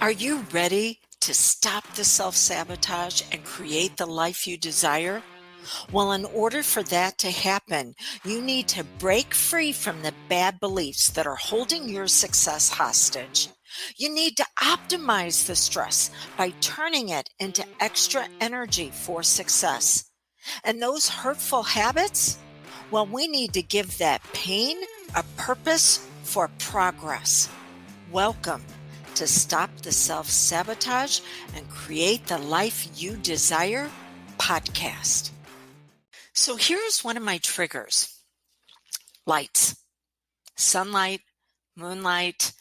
Are you ready to stop the self-sabotage and create the life you desire? Well, in order for that to happen, you need to break free from the bad beliefs that are holding your success hostage. You need to optimize the stress by turning it into extra energy for success. And those hurtful habits? Well, we need to give that pain a purpose for progress. Welcome to Stop the Self-Sabotage and Create the Life You Desire podcast. So here's one of my triggers. Lights, sunlight, moonlight,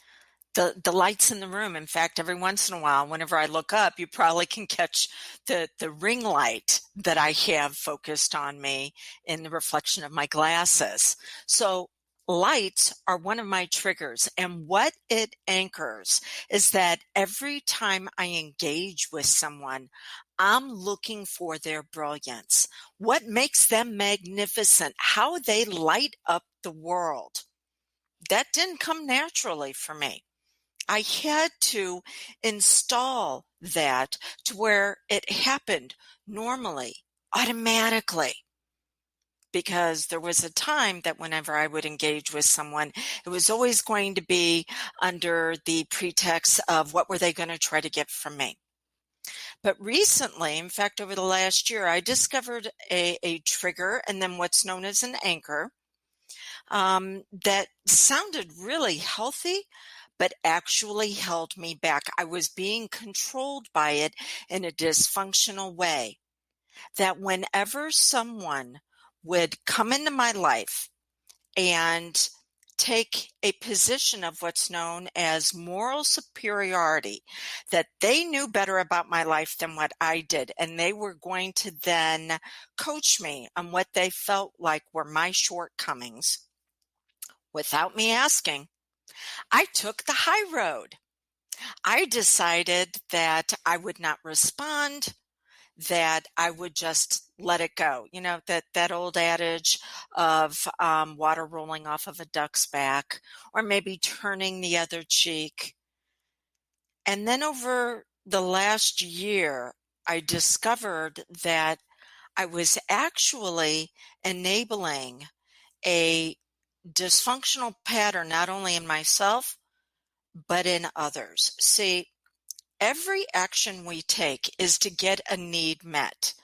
the lights in the room. In fact, every once in a while, whenever I look up, you probably can catch the ring light that I have focused on me in the reflection of my glasses. So lights are one of my triggers, and what it anchors is that every time I engage with someone, I'm looking for their brilliance. What makes them magnificent? How they light up the world. That didn't come naturally for me. I had to install that to where it happened normally, automatically. Because there was a time that whenever I would engage with someone, it was always going to be under the pretext of what were they going to try to get from me. But recently, in fact, over the last year, I discovered a trigger and then what's known as an anchor that sounded really healthy, but actually held me back. I was being controlled by it in a dysfunctional way. That whenever someone would come into my life and take a position of what's known as moral superiority, that they knew better about my life than what I did, and they were going to then coach me on what they felt like were my shortcomings without me asking, I took the high road. I decided that I would not respond, that I would just let it go. You know, that old adage of water rolling off of a duck's back, or maybe turning the other cheek. And then over the last year, I discovered that I was actually enabling a dysfunctional pattern, not only in myself, but in others. See, every action we take is to get a need met.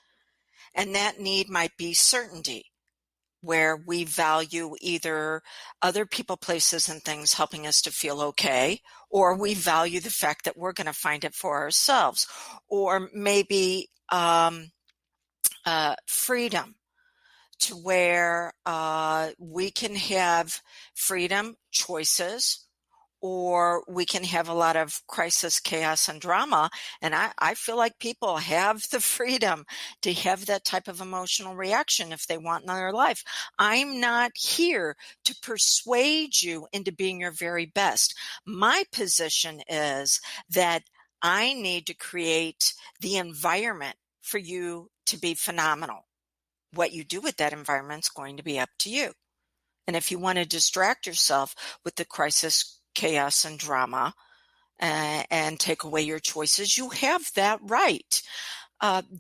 And that need might be certainty, where we value either other people, places, and things helping us to feel okay, or we value the fact that we're going to find it for ourselves, or maybe freedom, to where we can have freedom, choices, or we can have a lot of crisis, chaos, and drama. And I feel like people have the freedom to have that type of emotional reaction if they want in their life. I'm not here to persuade you into being your very best. My position is that I need to create the environment for you to be phenomenal. What you do with that environment is going to be up to you. And if you want to distract yourself with the crisis, chaos, and drama and take away your choices, you have that right.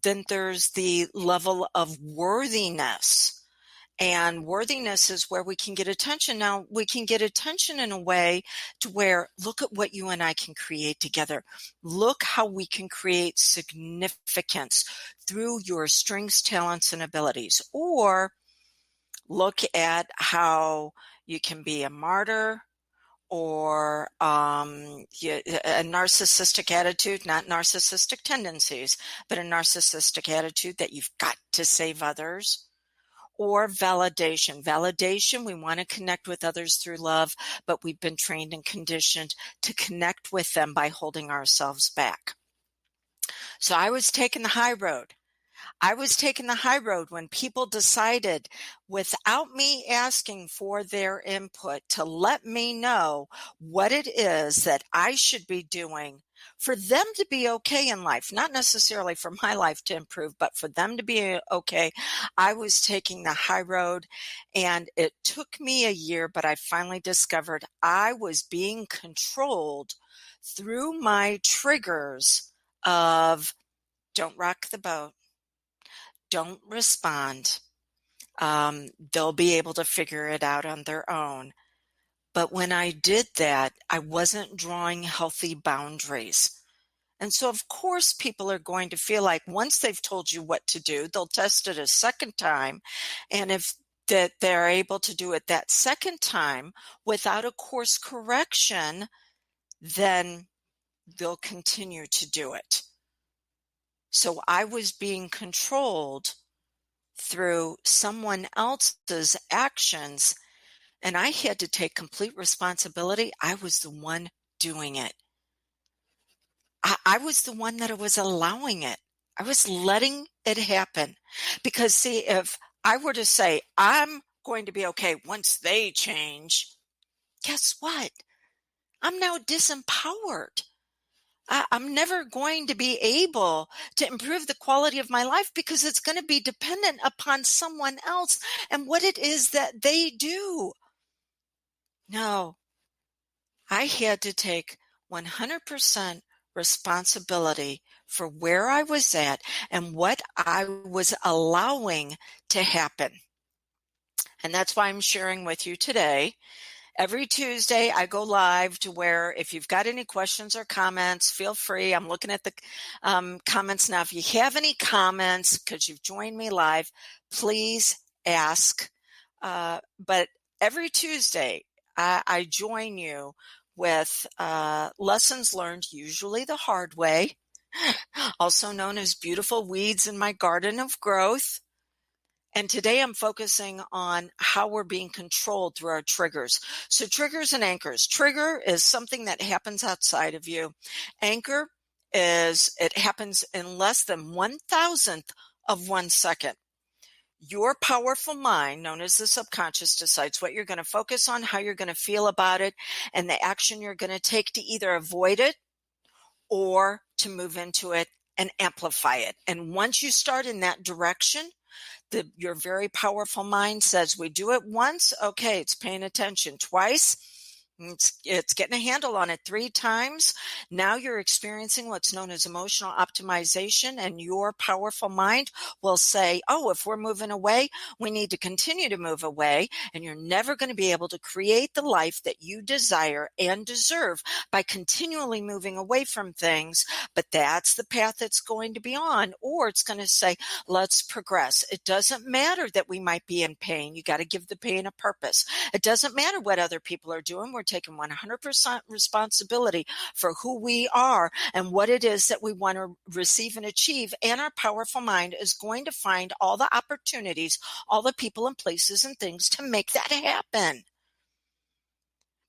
Then there's the level of worthiness. And worthiness is where we can get attention. Now, we can get attention in a way to where, look at what you and I can create together. Look how we can create significance through your strengths, talents, and abilities. Or look at how you can be a martyr, or a narcissistic attitude, not narcissistic tendencies, but a narcissistic attitude that you've got to save others. Or validation. Validation, we want to connect with others through love, but we've been trained and conditioned to connect with them by holding ourselves back. So I was taking the high road. I was taking the high road when people decided, without me asking for their input, to let me know what it is that I should be doing for them to be okay in life, not necessarily for my life to improve, but for them to be okay. I was taking the high road, and it took me a year, but I finally discovered I was being controlled through my triggers of don't rock the boat, don't respond. They'll be able to figure it out on their own. But when I did that, I wasn't drawing healthy boundaries. And so, of course, people are going to feel like once they've told you what to do, they'll test it a second time. And if that they're able to do it that second time without a course correction, then they'll continue to do it. So I was being controlled through someone else's actions, and I had to take complete responsibility. I was the one doing it. I was the one that was allowing it. I was letting it happen. Because see, if I were to say, I'm going to be okay once they change, guess what? I'm now disempowered. I'm never going to be able to improve the quality of my life because it's going to be dependent upon someone else and what it is that they do. No, I had to take 100% responsibility for where I was at and what I was allowing to happen. And that's why I'm sharing with you today. Every Tuesday, I go live to where if you've got any questions or comments, feel free. I'm looking at the comments now. If you have any comments, because you've joined me live, please ask. But every Tuesday, I join you with lessons learned, usually the hard way, also known as beautiful weeds in my garden of growth. And today I'm focusing on how we're being controlled through our triggers. So triggers and anchors. Trigger is something that happens outside of you. Anchor is, it happens in less than 1,000th of 1 second. Your powerful mind, known as the subconscious, decides what you're going to focus on, how you're going to feel about it, and the action you're going to take to either avoid it or to move into it and amplify it. And once you start in that direction, your very powerful mind says, we do it once, okay, it's paying attention. Twice, it's getting a handle on it. 3 times, now you're experiencing what's known as emotional optimization, and your powerful mind will say, oh, if we're moving away, we need to continue to move away, and you're never going to be able to create the life that you desire and deserve by continually moving away from things. But that's the path it's going to be on, or it's going to say, let's progress. It doesn't matter that we might be in pain. You got to give the pain a purpose. It doesn't matter what other people are doing. We're taking 100% responsibility for who we are and what it is that we want to receive and achieve. And our powerful mind is going to find all the opportunities, all the people and places and things to make that happen.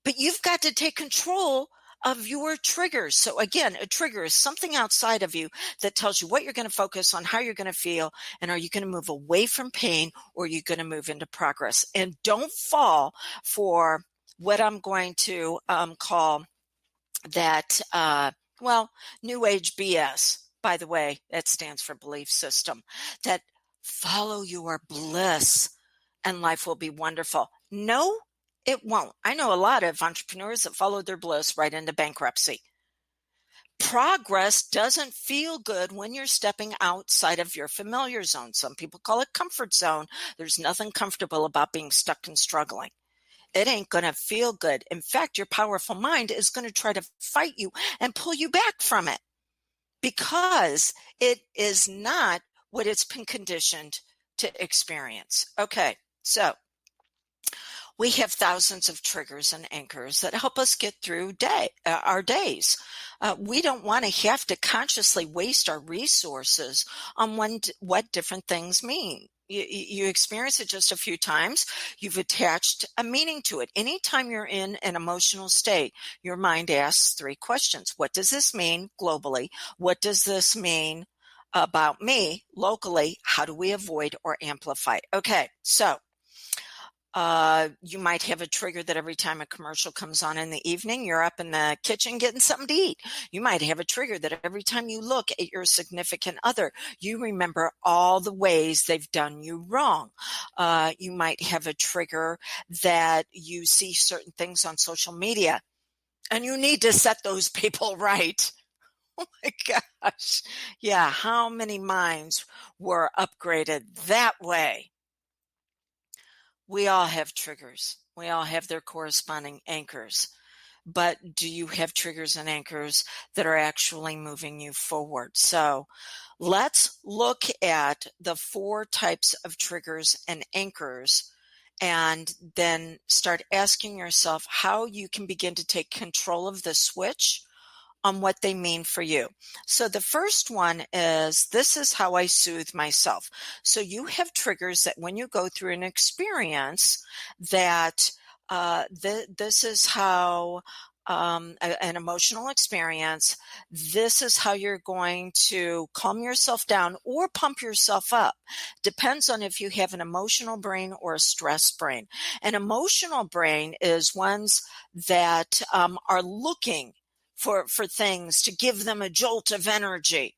But you've got to take control of your triggers. So again, a trigger is something outside of you that tells you what you're going to focus on, how you're going to feel, and are you going to move away from pain or are you going to move into progress? And don't fall for what I'm going to call that, New Age BS. By the way, that stands for belief system, that follow your bliss and life will be wonderful. No, it won't. I know a lot of entrepreneurs that followed their bliss right into bankruptcy. Progress doesn't feel good when you're stepping outside of your familiar zone. Some people call it comfort zone. There's nothing comfortable about being stuck and struggling. It ain't going to feel good. In fact, your powerful mind is going to try to fight you and pull you back from it because it is not what it's been conditioned to experience. Okay, so we have thousands of triggers and anchors that help us get through our days. We don't want to have to consciously waste our resources on what different things mean. You experience it just a few times. You've attached a meaning to it. Anytime you're in an emotional state, your mind asks 3 questions. What does this mean globally? What does this mean about me locally. How do we avoid or amplify? Okay, so you might have a trigger that every time a commercial comes on in the evening, you're up in the kitchen getting something to eat. You might have a trigger that every time you look at your significant other, you remember all the ways they've done you wrong. You might have a trigger that you see certain things on social media and you need to set those people right. Oh my gosh. Yeah, how many minds were upgraded that way? We all have triggers. We all have their corresponding anchors. But do you have triggers and anchors that are actually moving you forward? So let's look at the 4 types of triggers and anchors and then start asking yourself how you can begin to take control of the switch on what they mean for you. So the first one is, this is how I soothe myself. So you have triggers that when you go through an experience that this is how an emotional experience, this is how you're going to calm yourself down or pump yourself up. Depends on if you have an emotional brain or a stress brain. An emotional brain is ones that are looking for things to give them a jolt of energy.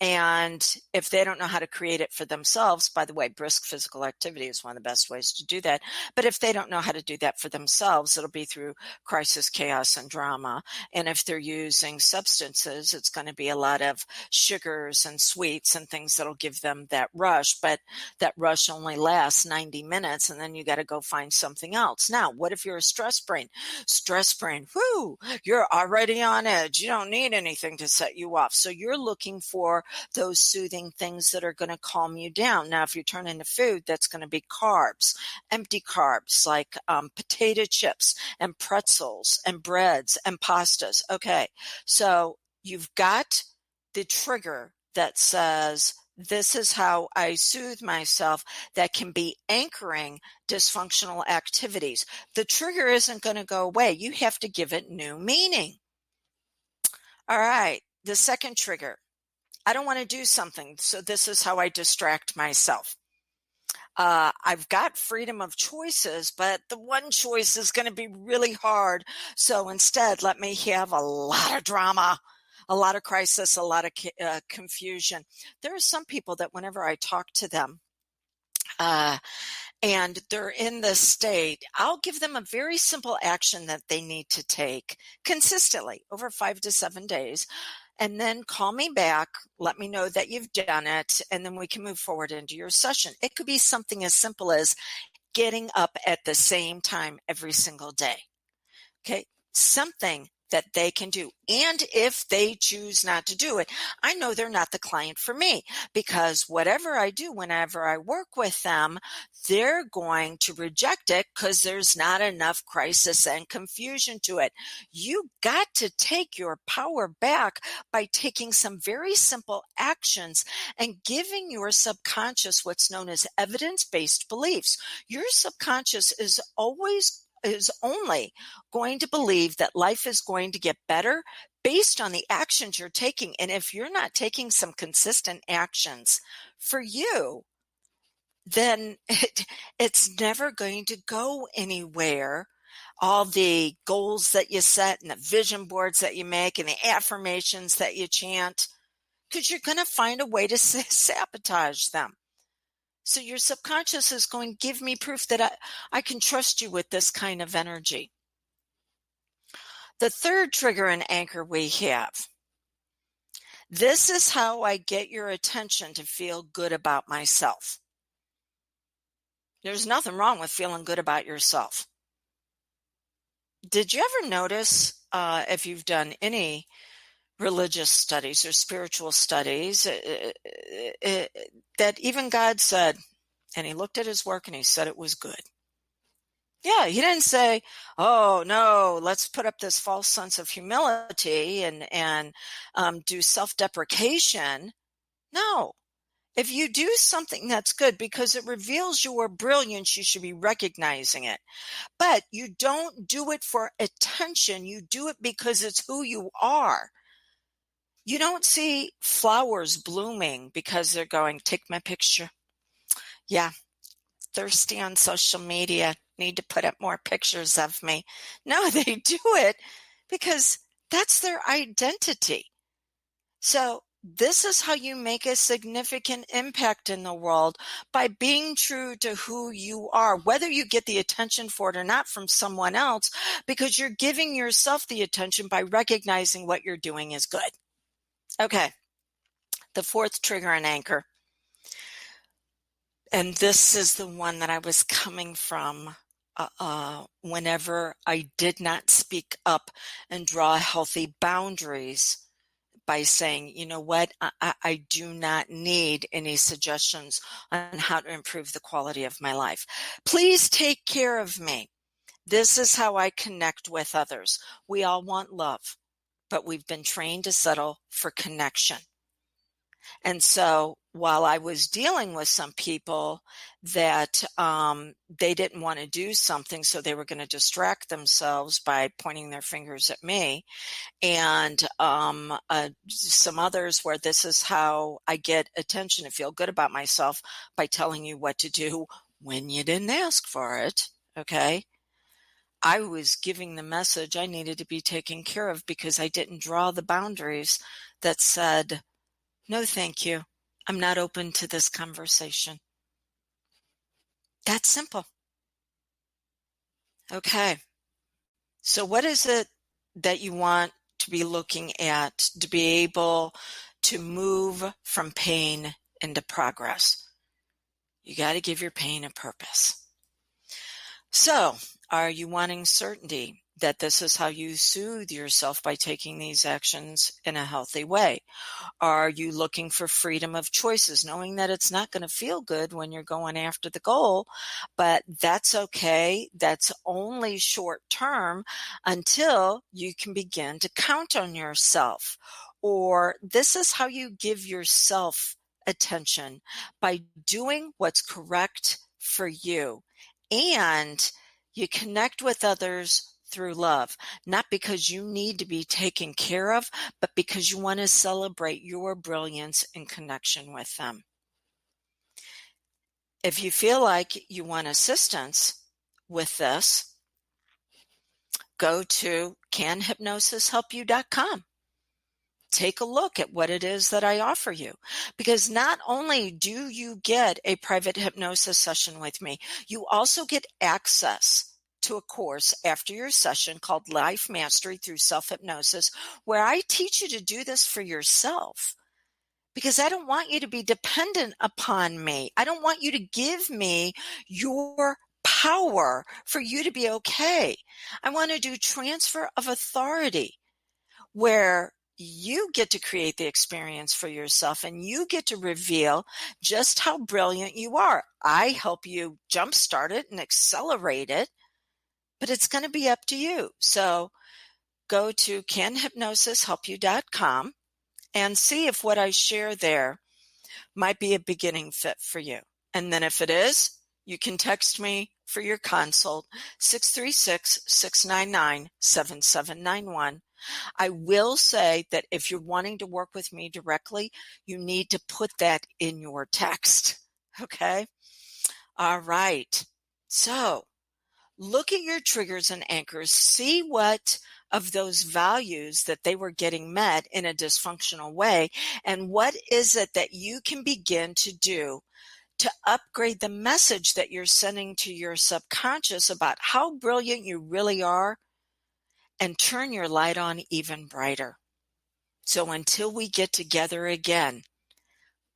And if they don't know how to create it for themselves, by the way, brisk physical activity is one of the best ways to do that. But if they don't know how to do that for themselves, it'll be through crisis, chaos, and drama. And if they're using substances, it's going to be a lot of sugars and sweets and things that'll give them that rush. But that rush only lasts 90 minutes, and then you got to go find something else. Now, what if you're a stress brain? Stress brain, whoo, you're already on edge. You don't need anything to set you off. So you're looking for those soothing things that are going to calm you down. Now, if you turn into food, that's going to be carbs, empty carbs like potato chips and pretzels and breads and pastas. Okay, so you've got the trigger that says, this is how I soothe myself, that can be anchoring dysfunctional activities. The trigger isn't going to go away. You have to give it new meaning. All right, the second trigger. I don't want to do something, so this is how I distract myself. I've got freedom of choices, but the one choice is going to be really hard. So instead, let me have a lot of drama, a lot of crisis, a lot of confusion. There are some people that whenever I talk to them, and they're in this state, I'll give them a very simple action that they need to take consistently over 5 to 7 days. And then call me back, let me know that you've done it, and then we can move forward into your session. It could be something as simple as getting up at the same time every single day. Okay, something that they can do. And if they choose not to do it, I know they're not the client for me, because whatever I do, whenever I work with them, they're going to reject it because there's not enough crisis and confusion to it. You got to take your power back by taking some very simple actions and giving your subconscious what's known as evidence-based beliefs. Your subconscious is only going to believe that life is going to get better based on the actions you're taking. And if you're not taking some consistent actions for you, then it's never going to go anywhere. All the goals that you set and the vision boards that you make and the affirmations that you chant, because you're going to find a way to sabotage them. So your subconscious is going to give me proof that I can trust you with this kind of energy. The third trigger and anchor we have. This is how I get your attention to feel good about myself. There's nothing wrong with feeling good about yourself. Did you ever notice, if you've done any religious studies or spiritual studies, that even God said, and he looked at his work and he said it was good. Yeah, he didn't say, oh, no, let's put up this false sense of humility and do self-deprecation. No. If you do something that's good because it reveals your brilliance, you should be recognizing it. But you don't do it for attention. You do it because it's who you are. You don't see flowers blooming because they're going, take my picture. Yeah, thirsty on social media, need to put up more pictures of me. No, they do it because that's their identity. So this is how you make a significant impact in the world, by being true to who you are, whether you get the attention for it or not from someone else, because you're giving yourself the attention by recognizing what you're doing is good. Okay, the fourth trigger and anchor. And this is the one that I was coming from whenever I did not speak up and draw healthy boundaries by saying, you know what, I do not need any suggestions on how to improve the quality of my life. Please take care of me. This is how I connect with others. We all want love, but we've been trained to settle for connection. And so while I was dealing with some people that they didn't want to do something, so they were going to distract themselves by pointing their fingers at me, and some others where this is how I get attention and feel good about myself, by telling you what to do when you didn't ask for it, okay? I was giving the message I needed to be taken care of because I didn't draw the boundaries that said, no, thank you. I'm not open to this conversation. That's simple. Okay. So what is it that you want to be looking at to be able to move from pain into progress? You got to give your pain a purpose. So, are you wanting certainty that this is how you soothe yourself by taking these actions in a healthy way? Are you looking for freedom of choices, knowing that it's not going to feel good when you're going after the goal, but that's okay. That's only short term until you can begin to count on yourself. Or this is how you give yourself attention, by doing what's correct for you. And you connect with others through love, not because you need to be taken care of, but because you want to celebrate your brilliance in connection with them. If you feel like you want assistance with this, go to canhypnosishelpyou.com. Take a look at what it is that I offer you, because not only do you get a private hypnosis session with me, you also get access to a course after your session called Life Mastery Through Self-Hypnosis, where I teach you to do this for yourself, because I don't want you to be dependent upon me. I don't want you to give me your power for you to be okay. I want to do transfer of authority, where you get to create the experience for yourself and you get to reveal just how brilliant you are. I help you jumpstart it and accelerate it, but it's going to be up to you. So go to canhypnosishelpyou.com and see if what I share there might be a beginning fit for you. And then if it is, you can text me for your consult, 636-699-7791. I will say that if you're wanting to work with me directly, you need to put that in your text. Okay? All right. So look at your triggers and anchors. See what of those values that they were getting met in a dysfunctional way, and what is it that you can begin to do to upgrade the message that you're sending to your subconscious about how brilliant you really are, and turn your light on even brighter. So until we get together again,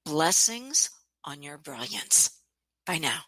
blessings on your brilliance. Bye now.